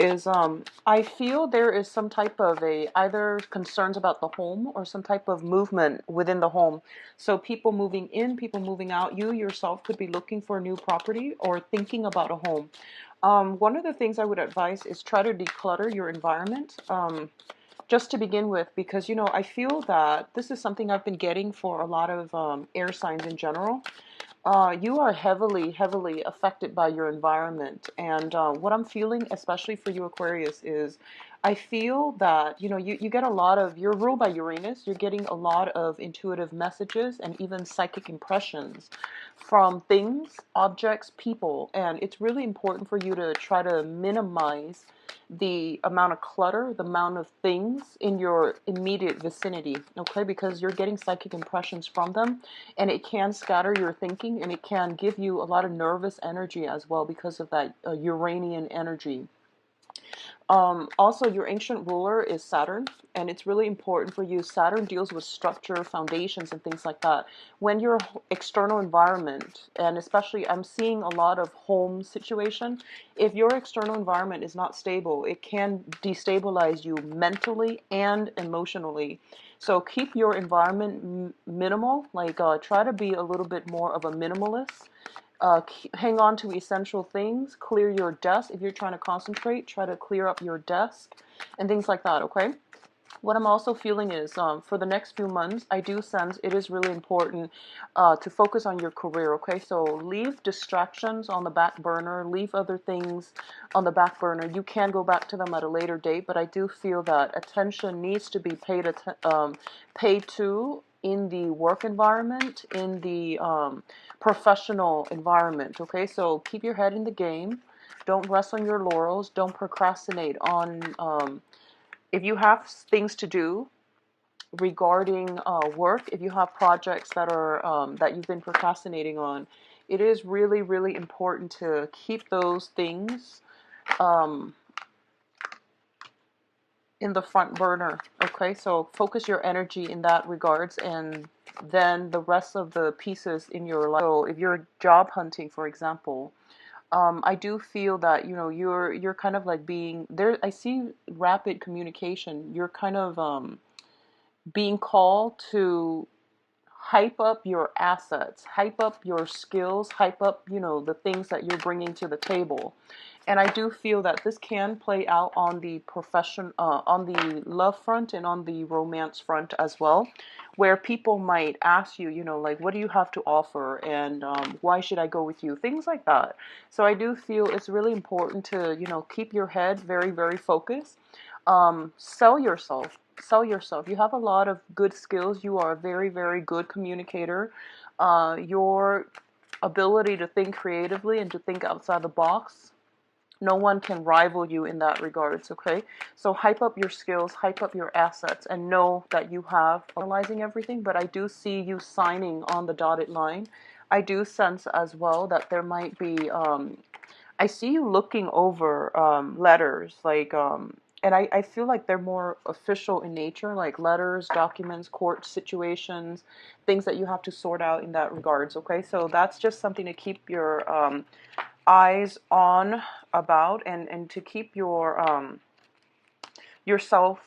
is I feel there is some type of a either concerns about the home or some type of movement within the home. So people moving in, people moving out. You yourself could be looking for a new property or thinking about a home. One of the things I would advise is try to declutter your environment. Just to begin with, because I feel that this is something I've been getting for a lot of air signs in general. You are heavily, heavily affected by your environment. And what I'm feeling, especially for you, Aquarius, is I feel that, you get a lot of, you're ruled by Uranus, you're getting a lot of intuitive messages and even psychic impressions from things, objects, people. And it's really important for you to try to minimize the amount of clutter, the amount of things in your immediate vicinity, okay? Because you're getting psychic impressions from them, and it can scatter your thinking, and it can give you a lot of nervous energy as well because of that Uranian energy. Also, your ancient ruler is Saturn, and it's really important for you. Saturn deals with structure, foundations, and things like that. When your external environment, and especially I'm seeing a lot of home situation, if your external environment is not stable, it can destabilize you mentally and emotionally. So keep your environment minimal, like try to be a little bit more of a minimalist. Hang on to essential things. Clear your desk. If you're trying to concentrate, try to clear up your desk and things like that, okay? What I'm also feeling is for the next few months, I do sense it is really important to focus on your career, okay? So leave distractions on the back burner, leave other things on the back burner. You can go back to them at a later date, but I do feel that attention needs to be paid to in the work environment, in the professional environment, okay? So keep your head in the game. Don't rest on your laurels. Don't procrastinate on if you have things to do regarding work, if you have projects that are that you've been procrastinating on, it is really, really important to keep those things um, in the front burner. Okay, so focus your energy in that regards, and then the rest of the pieces in your life. So if you're job hunting, for example, I do feel that you're kind of like being there. I see rapid communication. You're kind of being called to hype up your assets, hype up your skills, hype up, the things that you're bringing to the table. And I do feel that this can play out on the profession, on the love front and on the romance front as well, where people might ask you, like, what do you have to offer, and why should I go with you? Things like that. So I do feel it's really important to, keep your head very, very focused. Sell yourself. Sell yourself. You have a lot of good skills. You are a very, very good communicator. Your ability to think creatively and to think outside the box, no one can rival you in that regards, okay? So hype up your skills, hype up your assets, and know that you have analyzing everything, but I do see you signing on the dotted line. I do sense as well that there might be I see you looking over letters, like, and I feel like they're more official in nature, like letters, documents, court situations, things that you have to sort out in that regards, okay? So that's just something to keep your eyes on about, and to keep yourself,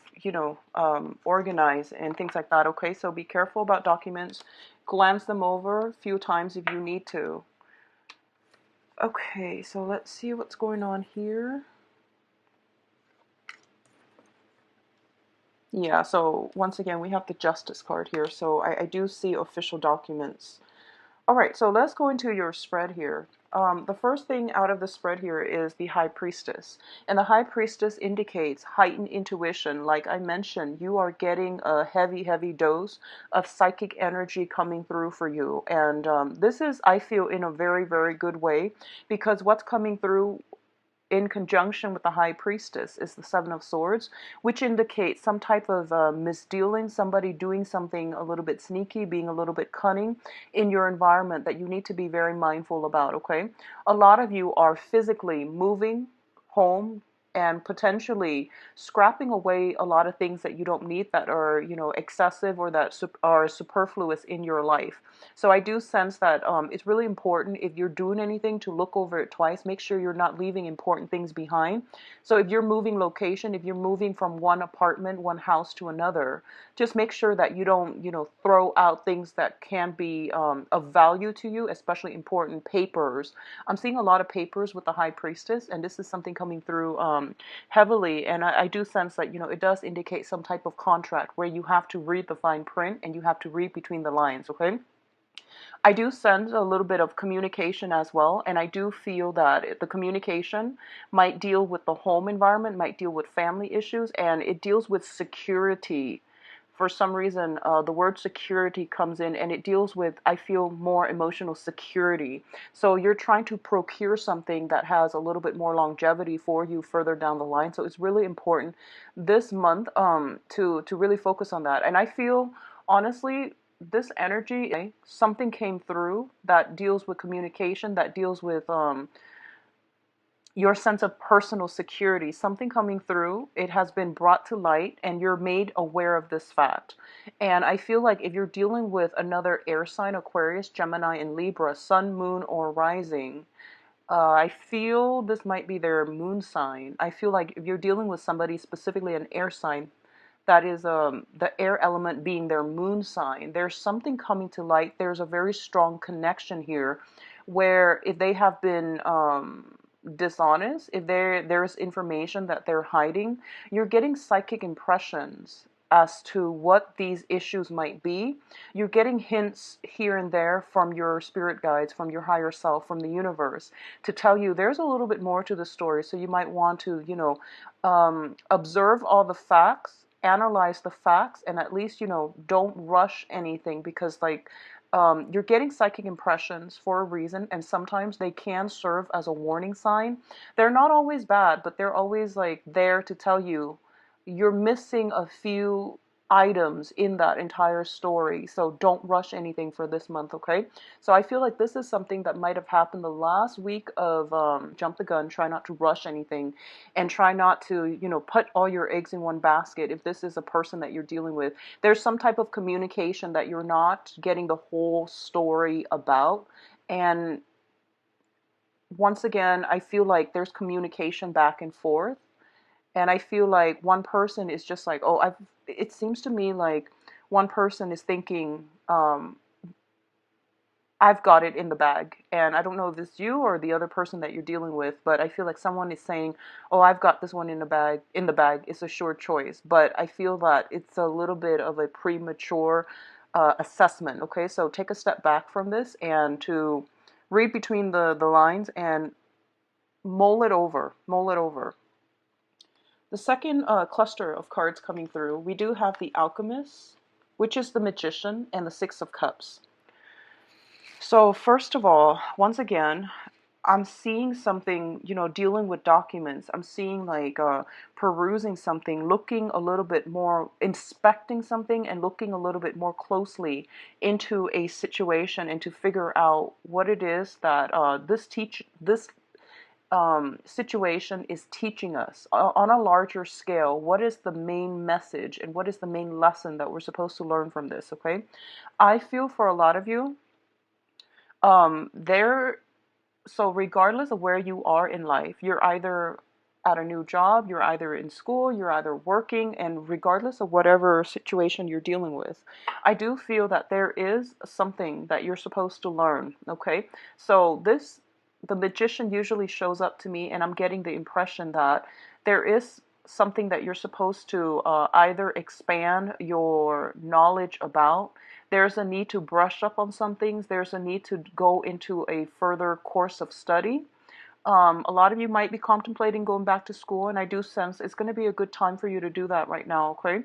organized and things like that, okay? So be careful about documents. Glance them over a few times if you need to. Okay, so let's see what's going on here. Yeah, so once again, we have the Justice card here. So I do see official documents. All right, so let's go into your spread here. The first thing out of the spread here is the High Priestess. And the High Priestess indicates heightened intuition. Like I mentioned, you are getting a heavy, heavy dose of psychic energy coming through for you. And this is, I feel, in a very, very good way, because what's coming through in conjunction with the High Priestess is the Seven of Swords, which indicates some type of misdealing, somebody doing something a little bit sneaky, being a little bit cunning in your environment that you need to be very mindful about, okay? A lot of you are physically moving home, and potentially scrapping away a lot of things that you don't need, that are, excessive, or that are superfluous in your life. So I do sense that it's really important, if you're doing anything, to look over it twice. Make sure you're not leaving important things behind. So if you're moving location, if you're moving from one apartment, one house to another, just make sure that you don't, throw out things that can be of value to you, especially important papers. I'm seeing a lot of papers with the High Priestess, and this is something coming through heavily. And I do sense that, it does indicate some type of contract where you have to read the fine print and you have to read between the lines, okay? I do sense a little bit of communication as well, and I do feel that the communication might deal with the home environment, might deal with family issues, and it deals with security. For some reason, the word security comes in, and it deals with, I feel, more emotional security. So you're trying to procure something that has a little bit more longevity for you further down the line. So it's really important this month to really focus on that. And I feel, honestly, this energy, something came through that deals with communication, that deals with your sense of personal security, something coming through. It has been brought to light and you're made aware of this fact. And I feel like if you're dealing with another air sign, Aquarius, Gemini, and Libra, sun, moon, or rising, I feel this might be their moon sign. I feel like if you're dealing with somebody, specifically an air sign, that is the air element being their moon sign, there's something coming to light. There's a very strong connection here where if they have been dishonest, if there's information that they're hiding, you're getting psychic impressions as to what these issues might be. You're getting hints here and there from your spirit guides, from your higher self, from the universe, to tell you there's a little bit more to the story. So you might want to, observe all the facts, analyze the facts, and at least, don't rush anything, because like, you're getting psychic impressions for a reason, and sometimes they can serve as a warning sign. They're not always bad, but they're always like there to tell you you're missing a few items in that entire story. So don't rush anything for this month, okay? So I feel like this is something that might have happened the last week of Jump the Gun. Try not to rush anything, and try not to, put all your eggs in one basket. If this is a person that you're dealing with, there's some type of communication that you're not getting the whole story about. And once again, I feel like there's communication back and forth. And I feel like one person is just like, oh, it seems to me like one person is thinking, I've got it in the bag. And I don't know if it's you or the other person that you're dealing with, but I feel like someone is saying, oh, I've got this one in the bag. In the bag. It's a sure choice. But I feel that it's a little bit of a premature assessment. Okay, so take a step back from this and to read between the lines and mull it over. Mull it over. The second cluster of cards coming through, we do have the Alchemist, which is the Magician, and the Six of Cups. So first of all, once again, I'm seeing something, dealing with documents. I'm seeing like perusing something, looking a little bit more, inspecting something, and looking a little bit more closely into a situation, and to figure out what it is that this situation is teaching us on a larger scale. What is the main message and what is the main lesson that we're supposed to learn from this? Okay, I feel for a lot of you, there. So regardless of where you are in life, you're either at a new job, you're either in school, you're either working, and regardless of whatever situation you're dealing with, I do feel that there is something that you're supposed to learn. Okay, so the Magician usually shows up to me, and I'm getting the impression that there is something that you're supposed to either expand your knowledge about. There's a need to brush up on some things. There's a need to go into a further course of study. A lot of you might be contemplating going back to school, and I do sense it's going to be a good time for you to do that right now, okay?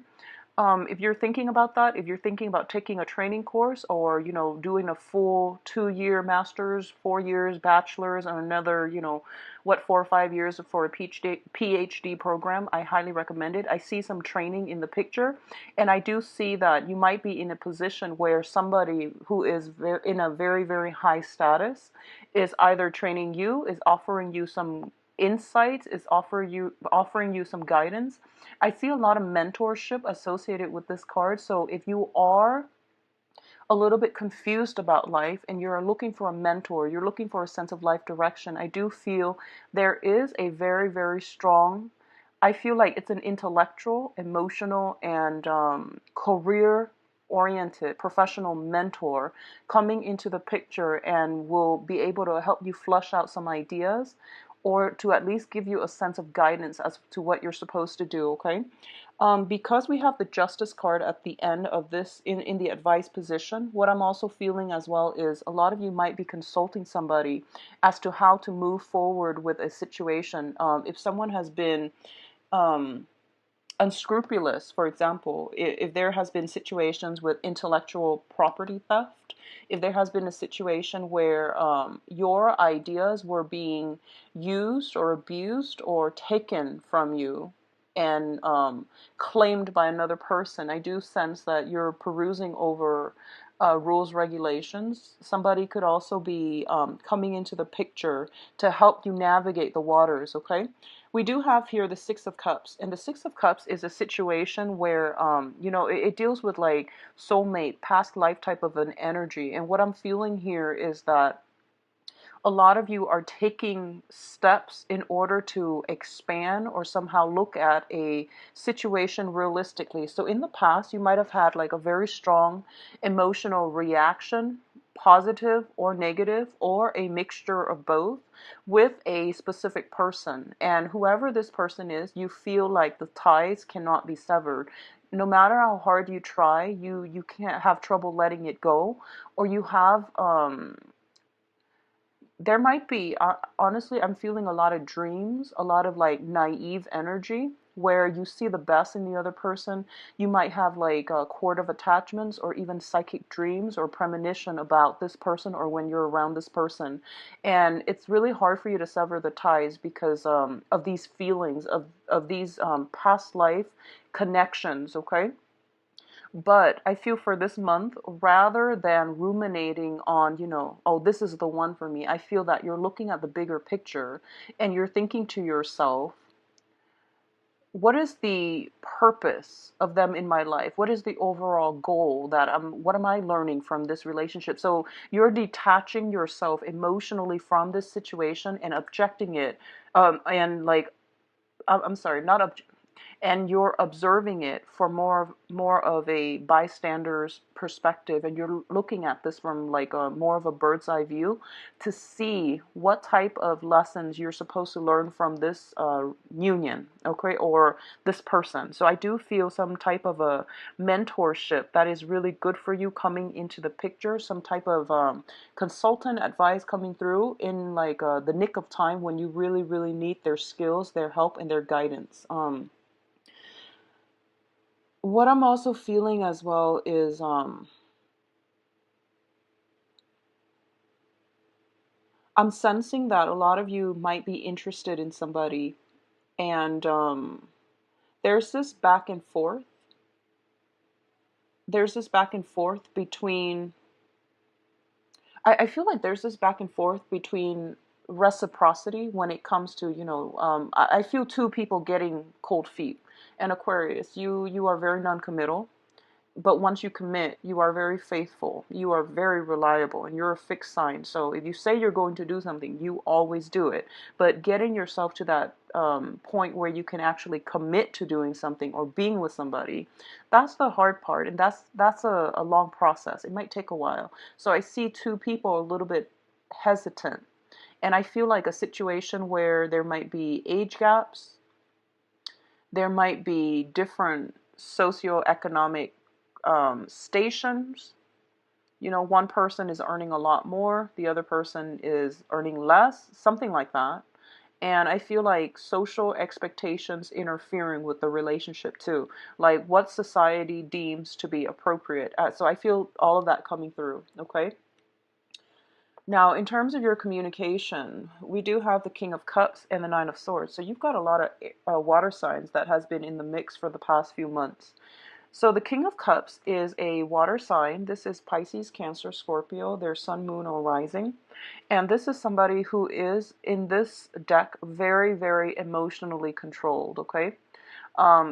If you're thinking about that, if you're thinking about taking a training course, or, doing a full 2-year master's, 4 years bachelor's, and another, 4 or 5 years for a PhD program, I highly recommend it. I see some training in the picture, and I do see that you might be in a position where somebody who is in a very, very high status is either training you, is offering you some insights, is offering you some guidance. I see a lot of mentorship associated with this card. So if you are a little bit confused about life and you're looking for a mentor, you're looking for a sense of life direction, I do feel there is a very, very strong, I feel like it's an intellectual, emotional, and career oriented professional mentor coming into the picture and will be able to help you flush out some ideas or to at least give you a sense of guidance as to what you're supposed to do, okay? Because we have the Justice card at the end of this in the advice position, what I'm also feeling as well is a lot of you might be consulting somebody as to how to move forward with a situation. If someone has been um, unscrupulous, for example, if there has been situations with intellectual property theft, if there has been a situation where your ideas were being used or abused or taken from you and claimed by another person, I do sense that you're perusing over rules, regulations. Somebody could also be coming into the picture to help you navigate the waters, okay? We do have here the Six of Cups, and the Six of Cups is a situation where, it deals with like soulmate, past life type of an energy. And what I'm feeling here is that a lot of you are taking steps in order to expand or somehow look at a situation realistically. So in the past, you might have had like a very strong emotional reaction, positive or negative, or a mixture of both with a specific person. And whoever this person is, you feel like the ties cannot be severed. No matter how hard you try, you can't have trouble letting it go, or you have there might be, honestly, I'm feeling a lot of dreams, a lot of like naive energy where you see the best in the other person. You might have like a cord of attachments or even psychic dreams or premonition about this person or when you're around this person. And it's really hard for you to sever the ties because of these feelings, of these past life connections, okay? But I feel for this month, rather than ruminating on, oh, this is the one for me, I feel that you're looking at the bigger picture and you're thinking to yourself, what is the purpose of them in my life? What is the overall goal what am I learning from this relationship? So you're detaching yourself emotionally from this situation and objecting it, and like, I'm sorry, not and you're observing it for more of a bystander's perspective, and you're looking at this from like a more of a bird's eye view to see what type of lessons you're supposed to learn from this union, okay, or this person. So I do feel some type of a mentorship that is really good for you coming into the picture, some type of consultant advice coming through in like the nick of time when you really, really need their skills, their help, and their guidance. What I'm also feeling as well is I'm sensing that a lot of you might be interested in somebody, and there's this back and forth. There's this back and forth between. I feel like there's this back and forth between reciprocity when it comes to, I feel two people getting cold feet. And Aquarius, you are very non-committal. But once you commit, you are very faithful, you are very reliable, and you're a fixed sign. So if you say you're going to do something, you always do it. But getting yourself to that point where you can actually commit to doing something or being with somebody, that's the hard part, and that's a long process. It might take a while. So I see two people a little bit hesitant, and I feel like a situation where there might be age gaps, there might be different socioeconomic stations. One person is earning a lot more, the other person is earning less, something like that. And I feel like social expectations interfering with the relationship too, like what society deems to be appropriate. So I feel all of that coming through, okay? Now, in terms of your communication, we do have the King of Cups and the Nine of Swords. So you've got a lot of water signs that has been in the mix for the past few months. So the King of Cups is a water sign. This is Pisces, Cancer, Scorpio, their sun, moon, or rising. And this is somebody who is, in this deck, very, very emotionally controlled, okay?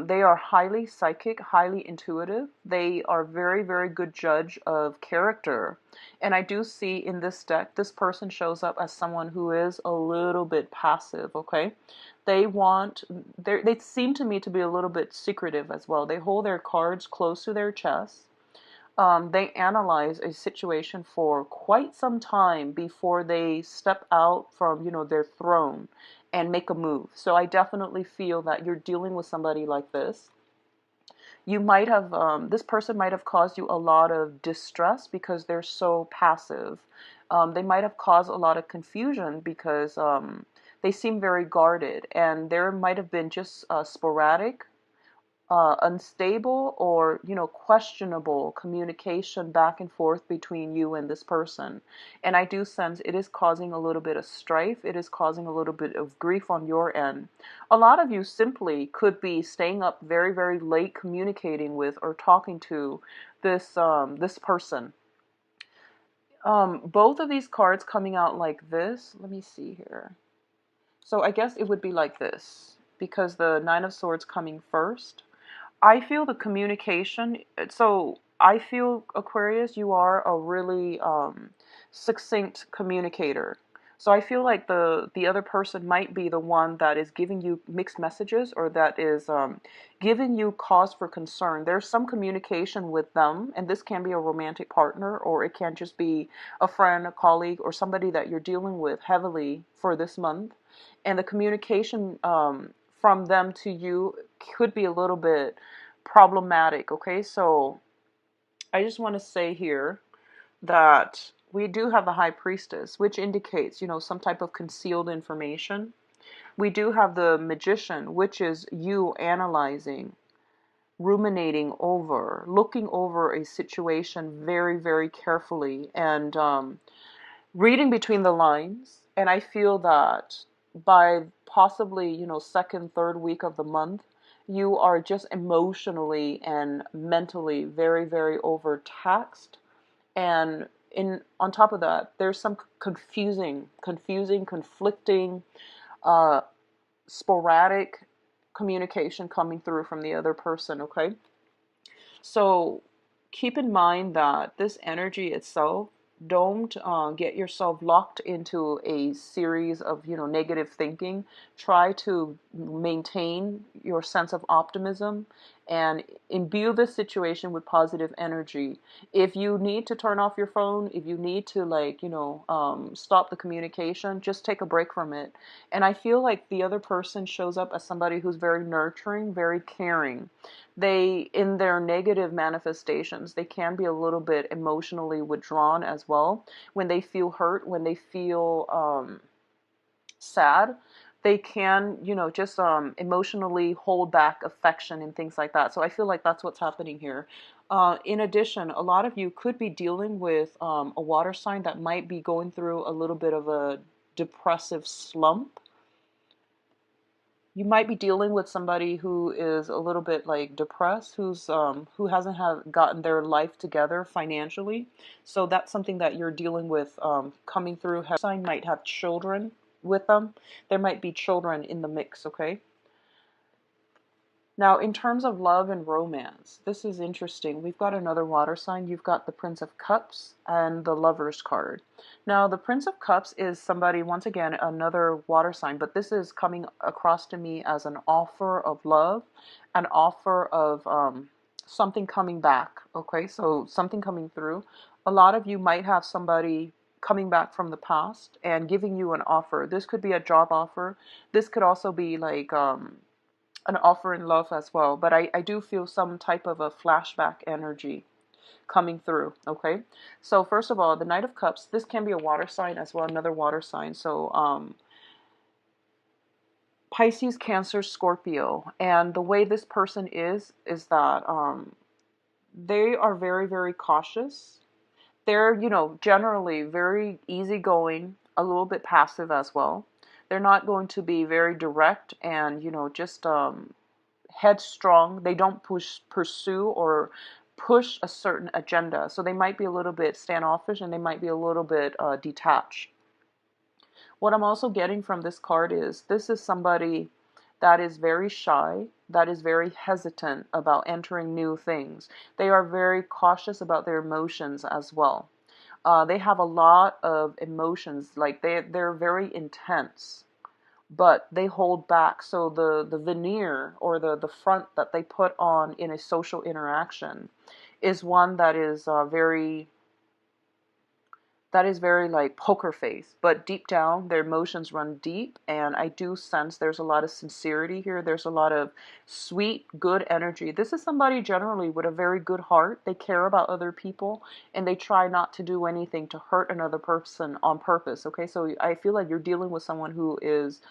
They are highly psychic, highly intuitive. They are very, very good judge of character. And I do see in this deck, this person shows up as someone who is a little bit passive, okay? They seem to me to be a little bit secretive as well. They hold their cards close to their chest. They analyze a situation for quite some time before they step out from, their throne and make a move. So I definitely feel that you're dealing with somebody like this. You might have, this person might have caused you a lot of distress because they're so passive. They might have caused a lot of confusion because they seem very guarded, and there might have been just sporadic, unstable, or questionable communication back and forth between you and this person. And I do sense it is causing a little bit of strife. It is causing a little bit of grief on your end. A lot of you simply could be staying up very, very late communicating with or talking to this person. Both of these cards coming out like this. Let me see here. So I guess it would be like this because the Nine of Swords coming first. I feel the communication. So I feel, Aquarius, you are a really succinct communicator. So I feel like the other person might be the one that is giving you mixed messages, or that is giving you cause for concern. There's some communication with them, and this can be a romantic partner, or it can just be a friend, a colleague, or somebody that you're dealing with heavily for this month. And the communication from them to you could be a little bit problematic, okay? So I just want to say here that we do have the High Priestess, which indicates, some type of concealed information. We do have the Magician, which is you analyzing, ruminating over, looking over a situation very, very carefully, and reading between the lines. And I feel that by possibly, second, third week of the month, you are just emotionally and mentally very, very overtaxed. And on top of that, there's some conflicting, uh, sporadic communication coming through from the other person, okay? So keep in mind that this energy itself, don't get yourself locked into a series of, negative thinking. Try to maintain your sense of optimism and imbue this situation with positive energy. If you need to turn off your phone, if you need to, like, stop the communication, just take a break from it. And I feel like the other person shows up as somebody who's very nurturing, very caring. They, in their negative manifestations, they can be a little bit emotionally withdrawn as well. When they feel hurt, when they feel sad, they can, just emotionally hold back affection and things like that. So I feel like that's what's happening here. In addition, a lot of you could be dealing with a water sign that might be going through a little bit of a depressive slump. You might be dealing with somebody who is a little bit like depressed, who hasn't have gotten their life together financially. So that's something that you're dealing with coming through. Sign might have children with them. There might be children in the mix, okay? Now, in terms of love and romance, this is interesting. We've got another water sign. You've got the Prince of Cups and the Lover's card. Now, the Prince of Cups is somebody, once again, another water sign, but this is coming across to me as an offer of love, an offer of something coming back, okay? So something coming through. A lot of you might have somebody coming back from the past and giving you an offer. This could be a job offer. This could also be like an offer in love as well. But I do feel some type of a flashback energy coming through, okay? So first of all, the Knight of Cups, this can be a water sign as well, another water sign. So Pisces, Cancer, Scorpio. And the way this person is that they are very, very cautious. They're, generally very easygoing, a little bit passive as well. They're not going to be very direct and, just headstrong. They don't pursue or push a certain agenda. So they might be a little bit standoffish, and they might be a little bit detached. What I'm also getting from this card is this is somebody that is very shy, that is very hesitant about entering new things. They are very cautious about their emotions as well. They have a lot of emotions, like they're very intense, but they hold back. So the veneer, or the front that they put on in a social interaction, is one that is very like poker face, but deep down their emotions run deep, and I do sense there's a lot of sincerity here. There's a lot of sweet, good energy. This is somebody generally with a very good heart. They care about other people, and they try not to do anything to hurt another person on purpose. Okay, so I feel like you're dealing with someone who is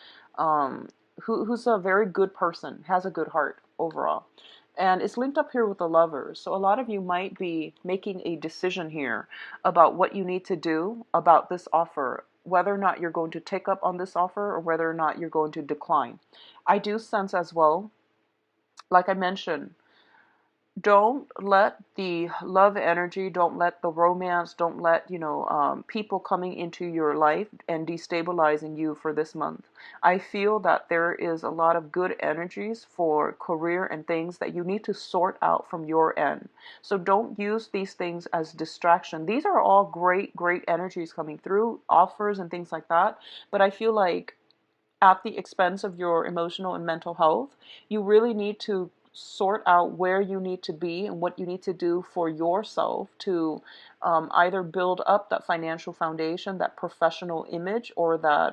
who's a very good person, has a good heart overall. And it's linked up here with the Lovers. So a lot of you might be making a decision here about what you need to do about this offer, whether or not you're going to take up on this offer or whether or not you're going to decline. I do sense as well, like I mentioned, don't let the love energy, don't let the romance, don't let, people coming into your life and destabilizing you for this month. I feel that there is a lot of good energies for career and things that you need to sort out from your end. So don't use these things as distraction. These are all great, great energies coming through, offers and things like that. But I feel like at the expense of your emotional and mental health, you really need to sort out where you need to be and what you need to do for yourself to either build up that financial foundation, that professional image, or that,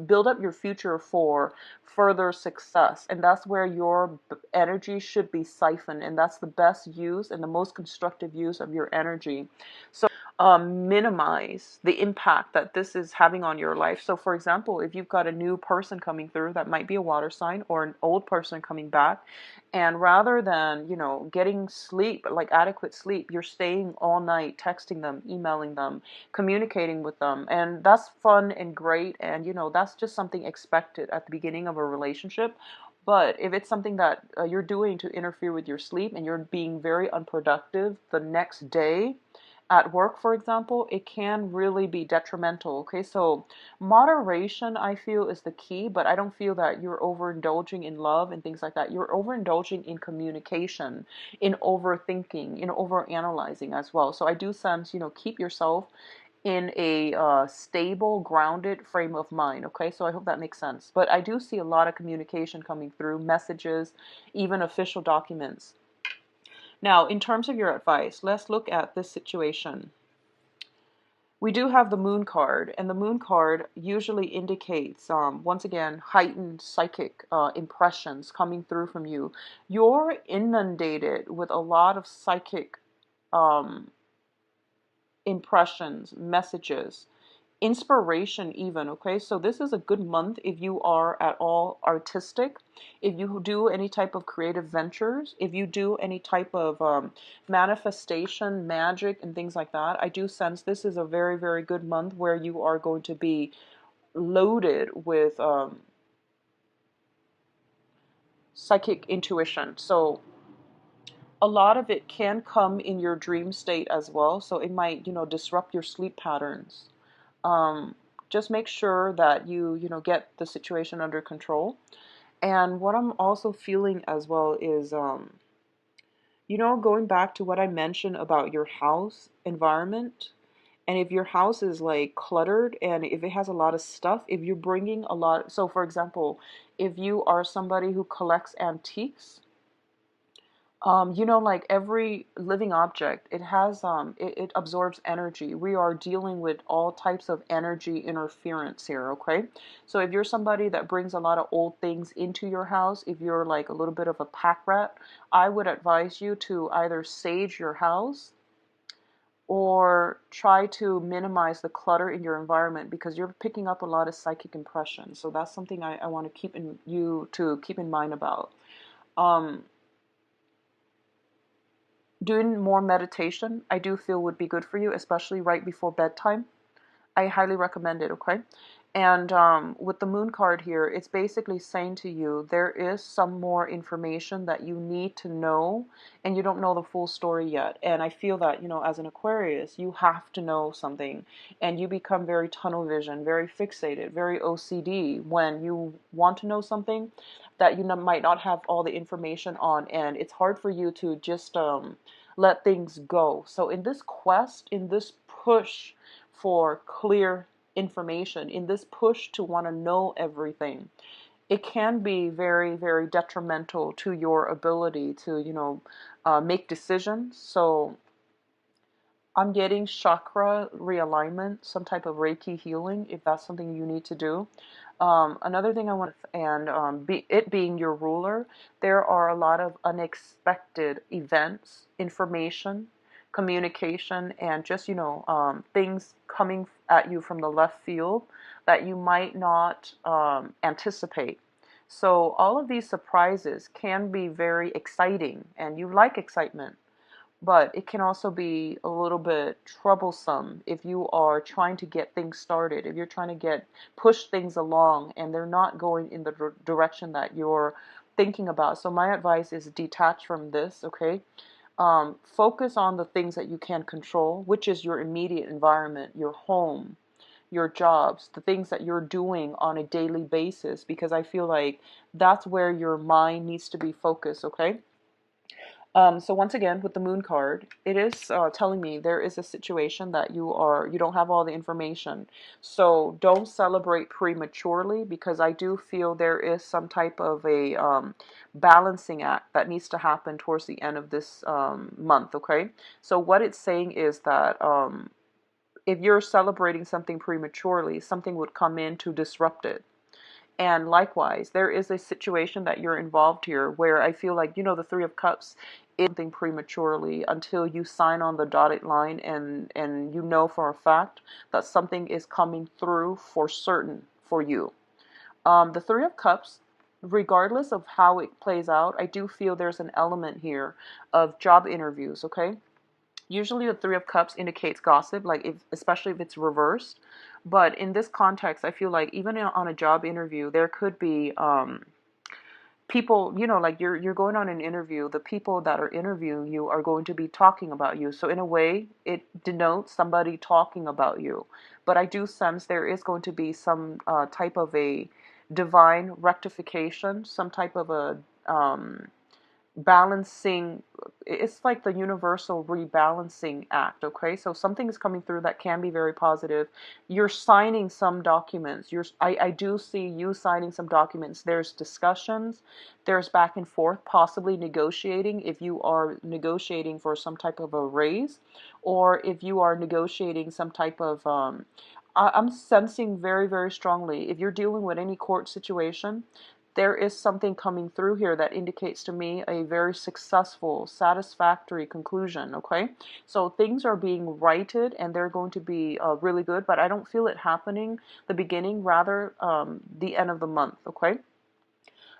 build up your future for further success. And that's where your energy should be siphoned. And that's the best use and the most constructive use of your energy. So minimize the impact that this is having on your life. So for example, if you've got a new person coming through that might be a water sign, or an old person coming back, and rather than, getting sleep, like adequate sleep, you're staying all night texting them, emailing them, communicating with them. And that's fun and great. And, that's just something expected at the beginning of a relationship. But if it's something that you're doing to interfere with your sleep, and you're being very unproductive the next day, at work, for example, it can really be detrimental. Okay, so moderation, I feel, is the key, but I don't feel that you're overindulging in love and things like that. You're overindulging in communication, in overthinking, in overanalyzing as well. So I do sense, keep yourself in a stable, grounded frame of mind. Okay, so I hope that makes sense. But I do see a lot of communication coming through, messages, even official documents. Now, in terms of your advice, let's look at this situation. We do have the Moon card, and the Moon card usually indicates, once again, heightened psychic impressions coming through from you. You're inundated with a lot of psychic um, impressions, messages, inspiration even. Okay, so this is a good month if you are at all artistic, if you do any type of creative ventures, if you do any type of manifestation, magic and things like that. I do sense this is a very, very good month where you are going to be loaded with psychic intuition. So a lot of it can come in your dream state as well, so it might, disrupt your sleep patterns. um, just make sure that you get the situation under control. And what I'm also feeling as well is, going back to what I mentioned about your house environment. And if your house is like cluttered, and if it has a lot of stuff, if you're bringing a lot, so for example, if you are somebody who collects antiques, like every living object, it has it absorbs energy. We are dealing with all types of energy interference here, okay? So if you're somebody that brings a lot of old things into your house, if you're like a little bit of a pack rat, I would advise you to either sage your house or try to minimize the clutter in your environment, because you're picking up a lot of psychic impressions. So that's something I want to keep in mind about. Um, Doing more meditation, I do feel would be good for you, especially right before bedtime. I highly recommend it, okay? And with the moon card here, it's basically saying to you, there is some more information that you need to know, and you don't know the full story yet. And I feel that, as an Aquarius, you have to know something, and you become very tunnel vision, very fixated, very OCD when you want to know something that you might not have all the information on, and it's hard for you to just let things go. So in this quest, in this push for clear information, in this push to want to know everything, it can be very, very detrimental to your ability to, make decisions. So I'm getting chakra realignment, some type of Reiki healing, if that's something you need to do. Another thing I want, and it being your ruler, there are a lot of unexpected events, information, communication, and just, things coming at you from the left field that you might not anticipate. So all of these surprises can be very exciting, and you like excitement, but it can also be a little bit troublesome if you are trying to get things started, if you're trying to push things along and they're not going in the direction that you're thinking about. So my advice is detach from this, okay? Focus on the things that you can control, which is your immediate environment, your home, your jobs, the things that you're doing on a daily basis, because I feel like that's where your mind needs to be focused, okay? So once again, with the moon card, it is telling me there is a situation that you don't have all the information. So don't celebrate prematurely, because I do feel there is some type of a balancing act that needs to happen towards the end of this month, okay? So what it's saying is that if you're celebrating something prematurely, something would come in to disrupt it. And likewise, there is a situation that you're involved here where I feel like, the Three of Cups is something prematurely until you sign on the dotted line, and you know for a fact that something is coming through for certain for you. The Three of Cups, regardless of how it plays out, I do feel there's an element here of job interviews, okay? Usually the Three of Cups indicates gossip, like especially if it's reversed. But in this context, I feel like even on a job interview, there could be people, like you're going on an interview. The people that are interviewing you are going to be talking about you. So in a way, it denotes somebody talking about you. But I do sense there is going to be some type of a divine rectification, some type of a balancing. It's like the universal rebalancing act, okay? So something is coming through that can be very positive. You're signing some documents. I do see you signing some documents. There's discussions, there's back and forth, possibly negotiating, if you are negotiating for some type of a raise, or if you are negotiating some type of I'm sensing very, very strongly, if you're dealing with any court situation, there is something coming through here that indicates to me a very successful, satisfactory conclusion, okay? So things are being righted and they're going to be really good, but I don't feel it happening the beginning, rather the end of the month, okay?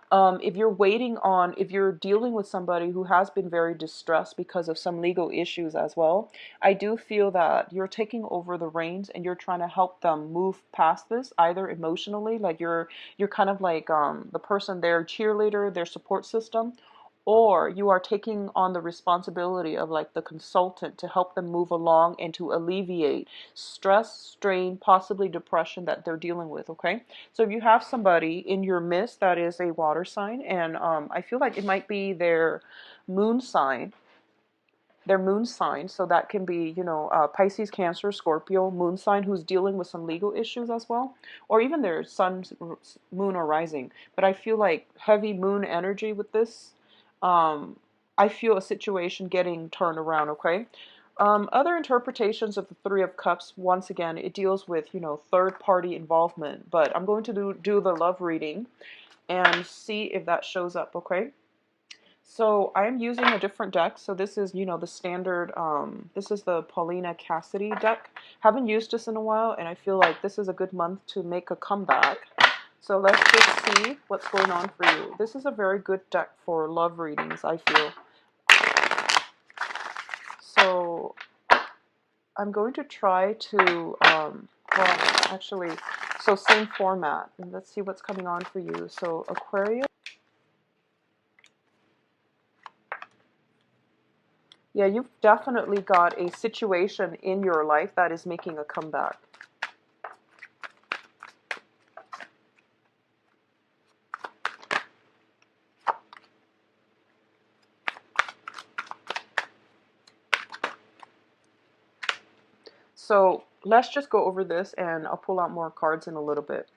If you're dealing with somebody who has been very distressed because of some legal issues as well, I do feel that you're taking over the reins and you're trying to help them move past this, either emotionally, like you're kind of like the person, their cheerleader, their support system, or you are taking on the responsibility of like the consultant to help them move along and to alleviate stress, strain, possibly depression that they're dealing with, okay? So if you have somebody in your midst that is a water sign, and I feel like it might be moon sign, their moon sign, so that can be, Pisces, Cancer, Scorpio, moon sign, who's dealing with some legal issues as well, or even their sun, moon, or rising. But I feel like heavy moon energy with this. I feel a situation getting turned around, okay? Other interpretations of the Three of Cups, once again, it deals with, third party involvement, but I'm going to do the love reading and see if that shows up, okay? So I'm using a different deck. So this is, the standard, this is the Paulina Cassidy deck. Haven't used this in a while, and I feel like this is a good month to make a comeback. So let's just see what's going on for you. This is a very good deck for love readings, I feel. So I'm going to try to, well, actually, So same format. And let's see what's coming on for you. So Aquarius. Yeah, you've definitely got a situation in your life that is making a comeback. So let's just go over this and I'll pull out more cards in a little bit.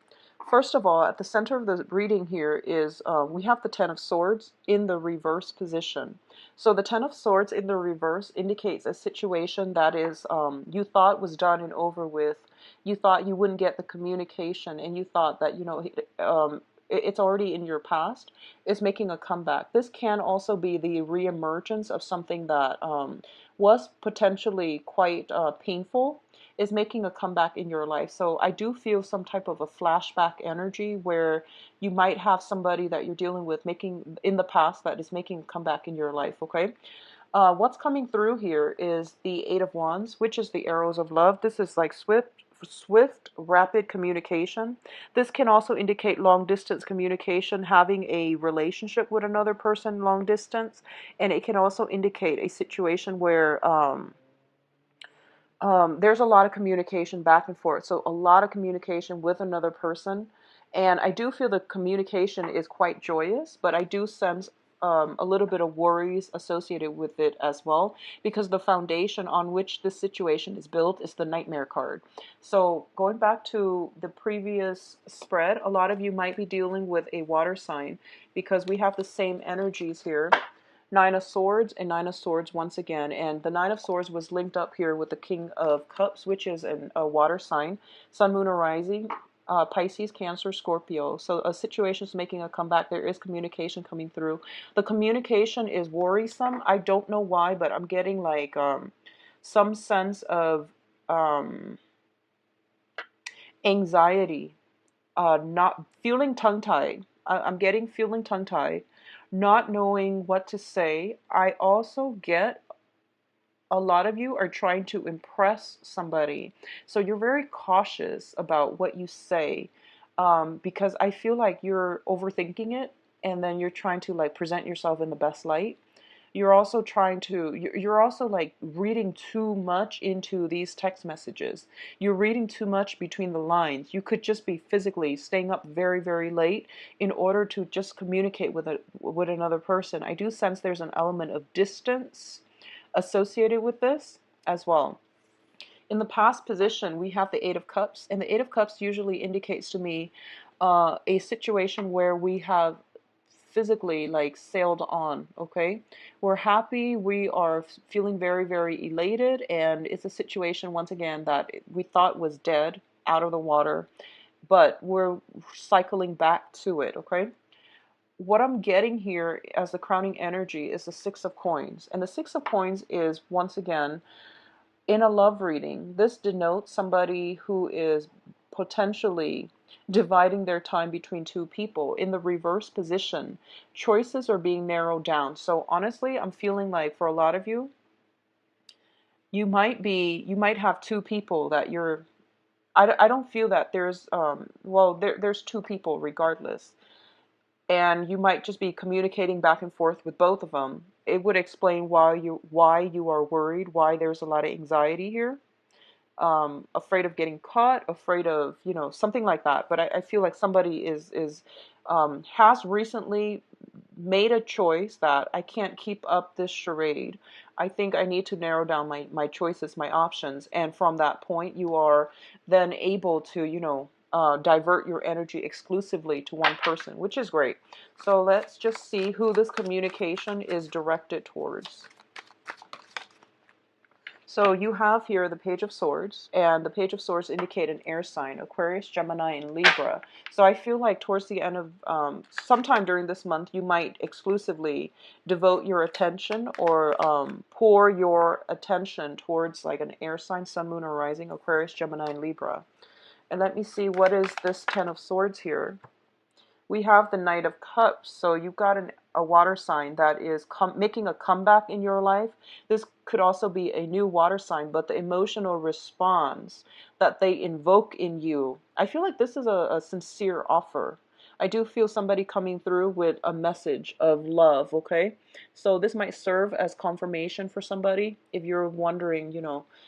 First of all, at the center of the reading here is we have the Ten of Swords in the reverse position. So the Ten of Swords in the reverse indicates a situation that is you thought was done and over with. You thought you wouldn't get the communication, and you thought that it's already in your past. It's making a comeback. This can also be the reemergence of something that was potentially quite painful, is making a comeback in your life. So I do feel some type of a flashback energy where you might have somebody that you're dealing with making in the past that is making a comeback in your life. Okay. What's coming through here is the Eight of Wands, which is the arrows of love. This is like swift, rapid communication. This can also indicate long distance communication, having a relationship with another person long distance, and it can also indicate a situation where there's a lot of communication back and forth. So a lot of communication with another person. And I do feel the communication is quite joyous, but I do sense a little bit of worries associated with it as well, because the foundation on which this situation is built is the Nightmare card. So going back to the previous spread, a lot of you might be dealing with a water sign because we have the same energies here. Nine of Swords and Nine of Swords once again. And the Nine of Swords was linked up here with the King of Cups, which is a water sign. Sun, Moon, or Rising, Pisces, Cancer, Scorpio. So a situation is making a comeback. There is communication coming through. The communication is worrisome. I don't know why, but I'm getting like some sense of anxiety, not feeling tongue-tied. I'm getting feeling tongue-tied, not knowing what to say. I also get a lot of you are trying to impress somebody. So you're very cautious about what you say, because I feel like you're overthinking it, and then you're trying to like present yourself in the best light. You're also you're also like reading too much into these text messages. You're reading too much between the lines. You could just be physically staying up very, very late in order to just communicate with another person. I do sense there's an element of distance associated with this as well. In the past position, we have the Eight of Cups, and the Eight of Cups usually indicates to me a situation where we have physically like sailed on. Okay, we're happy, we are feeling very, very elated, and it's a situation once again that we thought was dead, out of the water, but we're cycling back to it. Okay, what I'm getting here as the crowning energy is the Six of Coins, and the Six of Coins is once again in a love reading. This denotes somebody who is potentially dividing their time between two people. In the reverse position, choices are being narrowed down. So honestly, I'm feeling like for a lot of you, you might have two people that you're, I don't feel that there's, well, there's two people regardless. And you might just be communicating back and forth with both of them. It would explain why you are worried, why there's a lot of anxiety here. Afraid of getting caught, afraid of, something like that. But I feel like somebody has recently made a choice that I can't keep up this charade. I think I need to narrow down my choices, my options. And from that point, you are then able to, divert your energy exclusively to one person, which is great. So let's just see who this communication is directed towards. So you have here the Page of Swords, and the Page of Swords indicate an air sign, Aquarius, Gemini, and Libra. So I feel like towards the end of, sometime during this month, you might exclusively devote your attention or pour your attention towards like an air sign, Sun, Moon, or Rising, Aquarius, Gemini, and Libra. And let me see, what is this Ten of Swords here? we have the Knight of Cups. So you've got a water sign that is making a comeback in your life. This could also be a new water sign, but the emotional response that they invoke in you, I feel like this is a sincere offer. I do feel somebody coming through with a message of love, okay? So this might serve as confirmation for somebody if you're wondering,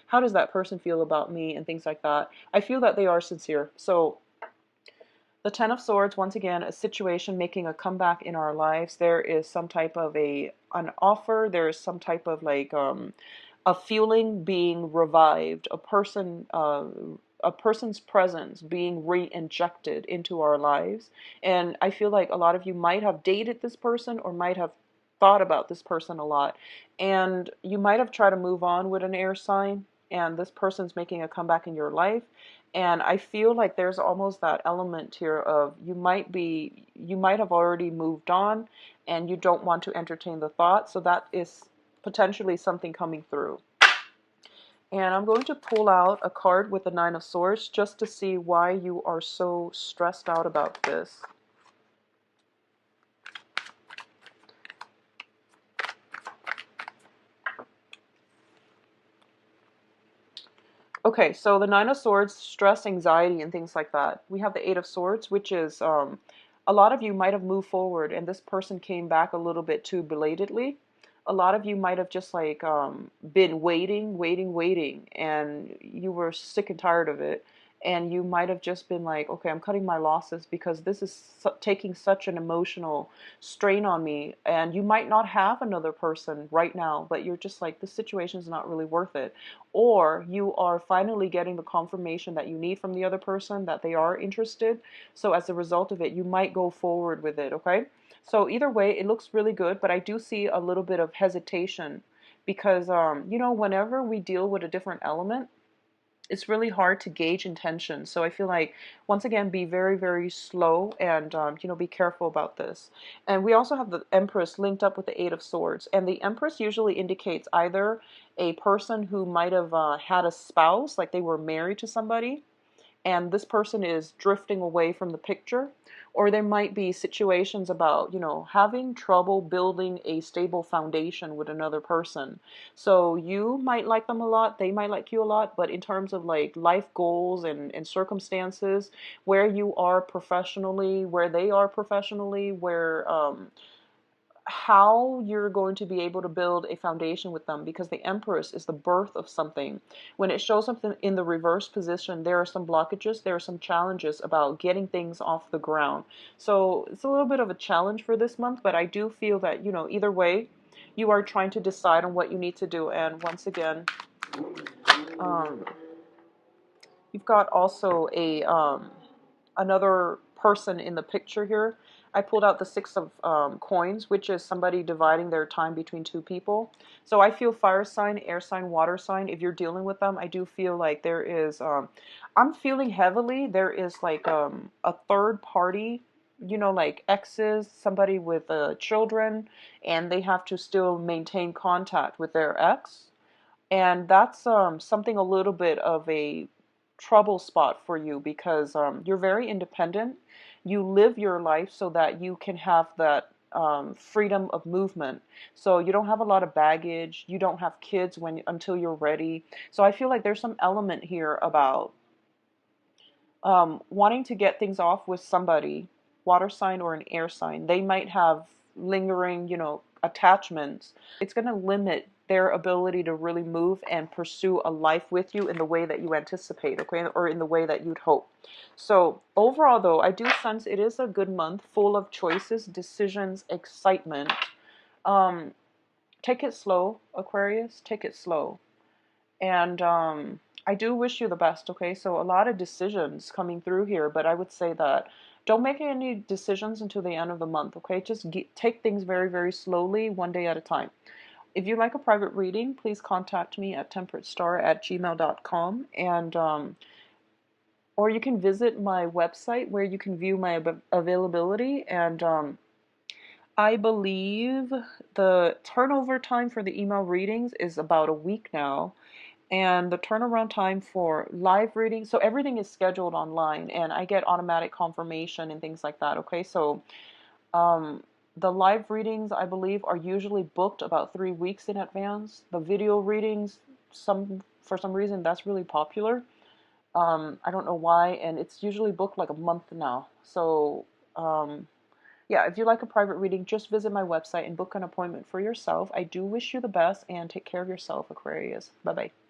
how does that person feel about me and things like that. I feel that they are sincere. So the Ten of Swords, once again, a situation making a comeback in our lives. There is some type of an offer. There is some type of a feeling being revived. A person's presence being re-injected into our lives. And I feel like a lot of you might have dated this person or might have thought about this person a lot. And you might have tried to move on with an air sign, and this person's making a comeback in your life. And I feel like there's almost that element here of you might have already moved on and you don't want to entertain the thought. So that is potentially something coming through. And I'm going to pull out a card with the Nine of Swords just to see why you are so stressed out about this. Okay, so the Nine of Swords, stress, anxiety, and things like that. We have the Eight of Swords, which is a lot of you might have moved forward and this person came back a little bit too belatedly. A lot of you might have just been waiting, and you were sick and tired of it. And you might have just been like, okay, I'm cutting my losses because this is taking such an emotional strain on me. And you might not have another person right now, but you're just like, this situation is not really worth it. Or you are finally getting the confirmation that you need from the other person that they are interested. So as a result of it, you might go forward with it, okay? So either way, it looks really good, but I do see a little bit of hesitation because, whenever we deal with a different element, it's really hard to gauge intention. So I feel like, once again, be very, very slow and, be careful about this. And we also have the Empress linked up with the Eight of Swords. And the Empress usually indicates either a person who might have had a spouse, like they were married to somebody, and this person is drifting away from the picture, or there might be situations about having trouble building a stable foundation with another person. So you might like them a lot, they might like you a lot, but in terms of like life goals and circumstances, where you are professionally, where they are professionally, where how you're going to be able to build a foundation with them, because the Empress is the birth of something. When it shows up in the reverse position, there are some blockages, there are some challenges about getting things off the ground. So it's a little bit of a challenge for this month, but I do feel that, either way, you are trying to decide on what you need to do. And once again, um, you've got also another person in the picture here. I pulled out the Six of Coins, which is somebody dividing their time between two people. So I feel fire sign, air sign, water sign. If you're dealing with them, I do feel like there is, I'm feeling heavily, there is like a third party, like exes, somebody with children, and they have to still maintain contact with their ex. And that's something a little bit of a trouble spot for you because you're very independent. You live your life so that you can have that freedom of movement. So you don't have a lot of baggage. You don't have kids until you're ready. So I feel like there's some element here about wanting to get things off with somebody, water sign or an air sign. They might have lingering, attachments. It's going to limit their ability to really move and pursue a life with you in the way that you anticipate, okay, or in the way that you'd hope. So overall, though, I do sense it is a good month, full of choices, decisions, excitement. Um, Take it slow, Aquarius. Take it slow. And I do wish you the best, okay? So a lot of decisions coming through here, but I would say that don't make any decisions until the end of the month, okay? Just take things very, very slowly, one day at a time. If you'd like a private reading, please contact me at temperatestar@gmail.com, and or you can visit my website where you can view my availability. And I believe the turnover time for the email readings is about a week now. And the turnaround time for live reading, so everything is scheduled online and I get automatic confirmation and things like that. Okay, so um, the live readings, I believe, are usually booked about 3 weeks in advance. The video readings, for some reason, that's really popular. I don't know why, and it's usually booked like a month now. So, yeah, if you like a private reading, just visit my website and book an appointment for yourself. I do wish you the best and take care of yourself, Aquarius. Bye bye.